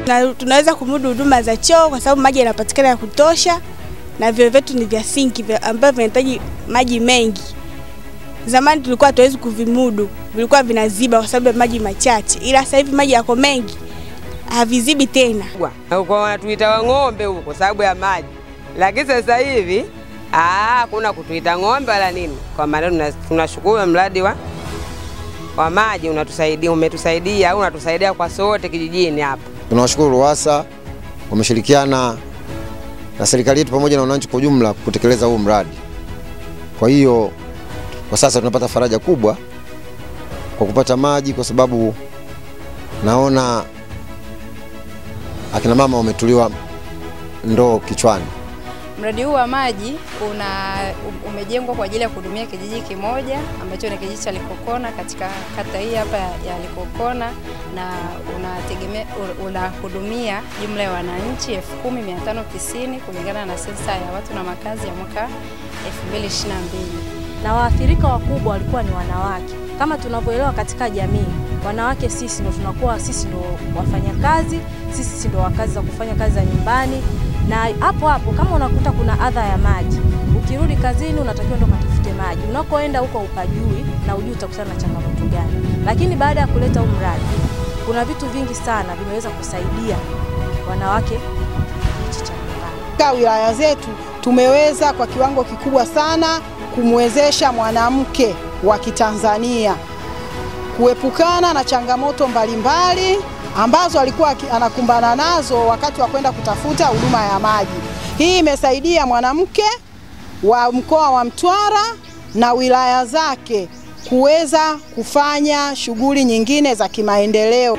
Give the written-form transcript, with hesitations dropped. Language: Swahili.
Na tunaweza kumudu huduma za choo kwa sababu maji yanapatikana ya kutosha, na vyoo vyetu ni vya sinki ambavyo vinahitaji maji mengi. Zamani tulikuwa hatuwezi kuvimudu, vilikuwa vinaziba kwa sababu ya maji machache, ila sasa hivi maji yako mengi, havizibi tena. Huko wanatuita wa ng'ombe huko kwa sababu ya maji. Lakini sasa hivi kuna kutuita ng'ombe wala nini. Kwa maana tunashukuru mradi wa maji unatusaidia, umetusaidia au unatusaidia kwa sote kijijini hapa. Tunawashukuru RUWASA wameshirikiana na serikali yetu pamoja na wananchi kwa jumla kutekeleza huu mradi. Kwa hiyo kwa sasa tunapata faraja kubwa kwa kupata maji, kwa sababu naona akina mama wametuliwa ndoo kichwani. Mradi huu wa maji umejengwa kwa ajili ya kuhudumia kijiji kimoja ambacho ni kijiji cha Likokona katika kata hii hapa ya Likokona, na unahudumia jumla ya wananchi 10,590 kulingana na sensa ya watu na makazi ya mwaka 2022. Na waathirika wakubwa walikuwa ni wanawake. Kama tunavyoelewa katika jamii, wanawake sisi ndio wafanyakazi, sisi ndio wakazi za kufanya kazi za nyumbani. Na hapo kama unakuta kuna adha ya maji, ukirudi kazini unatakiwa ndo katafute maji. Unakoenda huko upajui na ujui utakutana na changamoto gani. Lakini baada ya kuleta huu mradi, kuna vitu vingi sana vimeweza kusaidia wanawake hichi cha nyumbani. Kwa wilaya zetu tumeweza kwa kiwango kikubwa sana kumwezesha mwanamke wa Kitanzania kuepukana na changamoto mbalimbali ambazo alikuwa anakumbana nazo wakati wa kwenda kutafuta huduma ya maji. Hii imesaidia mwanamke wa mkoa wa Mtwara na wilaya zake kuweza kufanya shughuli nyingine za kimaendeleo.